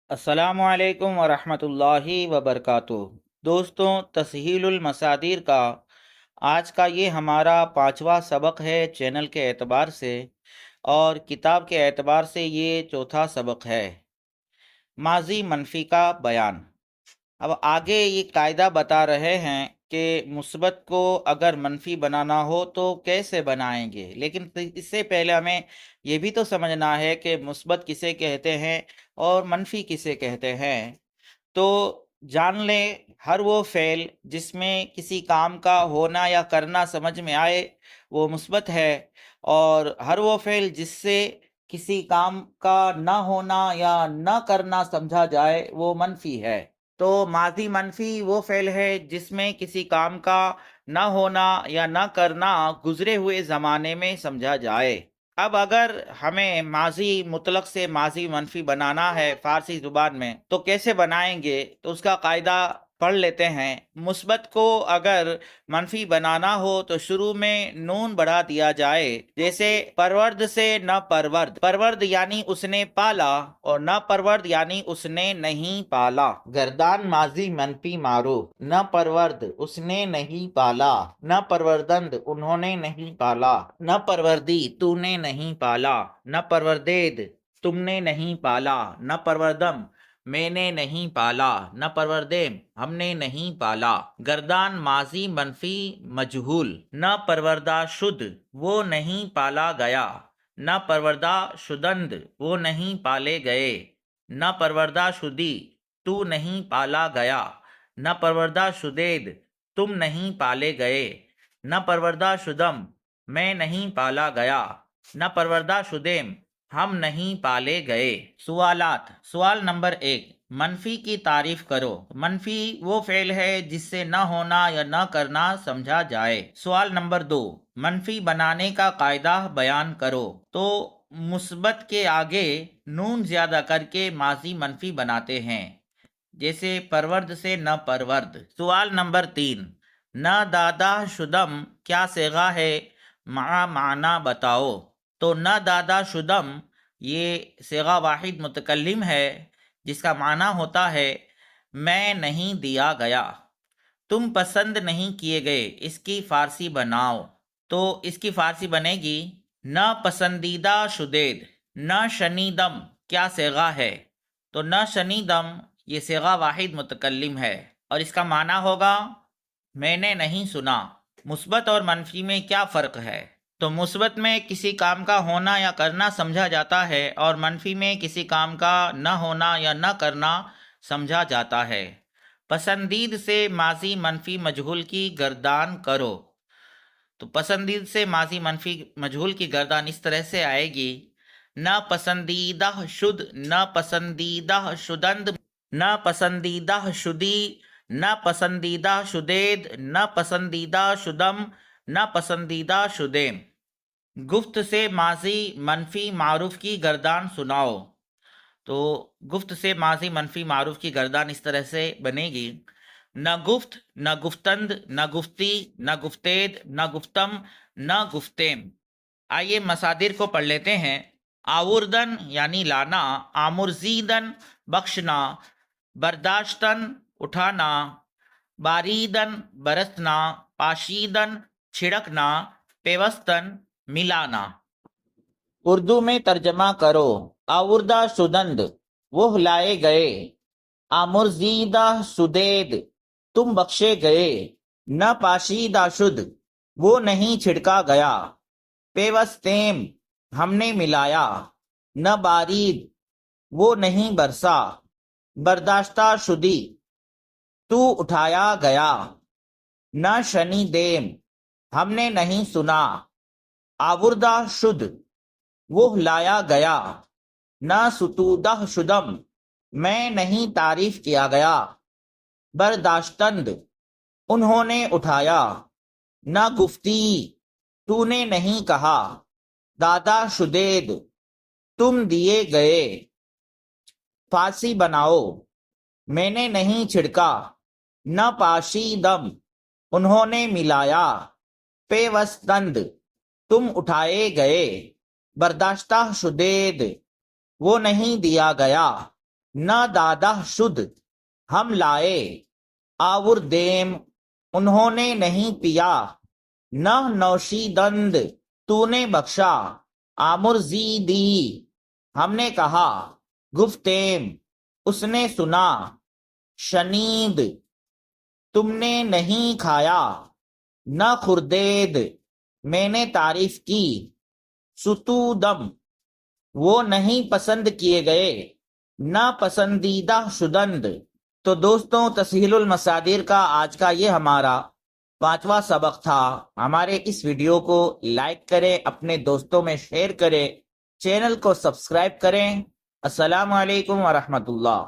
السلام علیکم ورحمۃ اللہ وبرکاتہ۔ دوستوں، تسہیل المصادر کا آج کا یہ ہمارا 5واں سبق ہے چینل کے اعتبار سے، اور کتاب کے اعتبار سے یہ 4تھا سبق ہے۔ ماضی منفی کا بیان۔ اب آگے یہ قاعدہ بتا رہے ہیں کہ مثبت کو اگر منفی بنانا ہو تو کیسے بنائیں گے، لیکن اس سے پہلے ہمیں یہ بھی تو سمجھنا ہے کہ مثبت کسے کہتے ہیں اور منفی کسے کہتے ہیں۔ تو جان لیں، ہر وہ فعل جس میں کسی کام کا ہونا یا کرنا سمجھ میں آئے وہ مثبت ہے، اور ہر وہ فعل جس سے کسی کام کا نہ ہونا یا نہ کرنا سمجھا جائے وہ منفی ہے۔ تو ماضی منفی وہ فعل ہے جس میں کسی کام کا نہ ہونا یا نہ کرنا گزرے ہوئے زمانے میں سمجھا جائے۔ اب اگر ہمیں ماضی مطلق سے ماضی منفی بنانا ہے فارسی زبان میں تو کیسے بنائیں گے، تو اس کا قاعدہ پڑھ لیتے ہیں۔ مثبت کو اگر منفی بنانا ہو تو شروع میں نون بڑھا دیا جائے، جیسے پرورد سے نہ پرورد۔ پرورد یعنی اس نے پالا، اور نہ پرورد یعنی اس نے نہیں پالا۔ گردان ماضی منفی معروف، نہ پرورد اس نے نہیں پالا، نہ پروردند انہوں نے نہیں پالا، نہ پروردی تو نے نہیں پالا، نہ پروردید تم نے نہیں پالا، نہ پروردم میں نے نہیں پالا، نہ پروردیم ہم نے نہیں پالا۔ گردان ماضی منفی مجہول، نہ پروردہ شد وہ نہیں پالا گیا، نہ پروردہ شدند وہ نہیں پالے گئے، نہ پروردہ شدی تو نہیں پالا گیا، نہ پروردہ شدید تم نہیں پالے گئے، نہ پروردہ شدم میں نہیں پالا گیا، نہ پروردہ شدیم ہم نہیں پالے گئے۔ سوالات۔ سوال نمبر 1، منفی کی تعریف کرو۔ منفی وہ فعل ہے جس سے نہ ہونا یا نہ کرنا سمجھا جائے۔ سوال نمبر 2، منفی بنانے کا قاعدہ بیان کرو۔ تو مثبت کے آگے نون زیادہ کر کے ماضی منفی بناتے ہیں، جیسے پرورد سے نہ پرورد۔ سوال نمبر 3، نہ دادا شدم کیا صیغہ ہے، معنی بتاؤ۔ تو نہ دادا شدم یہ صیغہ واحد متکلم ہے، جس کا معنی ہوتا ہے میں نہیں دیا گیا۔ تم پسند نہیں کیے گئے، اس کی فارسی بناؤ۔ تو اس کی فارسی بنے گی نہ پسندیدہ شدید۔ نہ شنیدم کیا صیغہ ہے، تو نہ شنیدم یہ صیغہ واحد متکلم ہے، اور اس کا معنی ہوگا میں نے نہیں سنا۔ مثبت اور منفی میں کیا فرق ہے؟ تو مثبت میں کسی کام کا ہونا یا کرنا سمجھا جاتا ہے، اور منفی میں کسی کام کا نہ ہونا یا نہ کرنا سمجھا جاتا ہے۔ پسندید سے ماضی منفی مجہول کی گردان کرو۔ تو پسندید سے ماضی منفی مجہول کی گردان اس طرح سے آئے گی، نہ پسندیدہ شد، نہ پسندیدہ شدند، نہ پسندیدہ شدی، نہ پسندیدہ شدید، نہ پسندیدہ شدم، نہ پسندیدہ شدیم۔ گفت سے ماضی منفی معروف کی گردان سناؤ۔ تو گفت سے ماضی منفی معروف کی گردان اس طرح سے بنے گی، نہ گفت، نہ گفتند، نہ گفتی، نہ گفتید، نہ گفتم، نہ گفتیم۔ آئیے مصادر کو پڑھ لیتے ہیں۔ آوردن یعنی لانا، آمرزیدن بخشنا، برداشتن اٹھانا، باریدن برسنا، پاشیدن چھڑکنا، پیوستن ملانا۔ اردو میں ترجمہ کرو۔ آوردہ شدند وہ لائے گئے، آمرزیدہ شدید تم بخشے گئے، نہ پاشیدہ شد وہ نہیں چھڑکا گیا، پیوستیم ہم نے ملایا، نہ بارید وہ نہیں برسا، برداشتہ شدی تو اٹھایا گیا، نہ شنی دیم ہم نے نہیں سنا، آوردہ شد وہ لایا گیا، نہ ستودہ شدم میں نہیں تعریف کیا گیا، برداشتند انہوں نے اٹھایا، نہ گفتی تو نے نہیں کہا، دادا شدید تم دیے گئے۔ فارسی بناؤ۔ میں نے نہیں چھڑکا، نہ پاشیدم انہوں نے ملایا، پیوستند تم اٹھائے گئے، برداشتہ شدید وہ نہیں دیا گیا، نہ دادہ شد ہم لائے آور دیم انہوں نے نہیں پیا، نہ نوشیدند تو نے بخشا آمرزی دی ہم نے کہا، گفتیم اس نے سنا، شنید تم نے نہیں کھایا، نہ خردید میں نے تعریف کی، ستودم وہ نہیں پسند کیے گئے، نہ پسندیدہ شدند۔ تو دوستوں، تسہیل المصادر کا آج کا یہ ہمارا 5واں سبق تھا۔ ہمارے اس ویڈیو کو لائک کریں، اپنے دوستوں میں شیئر کریں، چینل کو سبسکرائب کریں۔ السلام علیکم ورحمۃ اللہ۔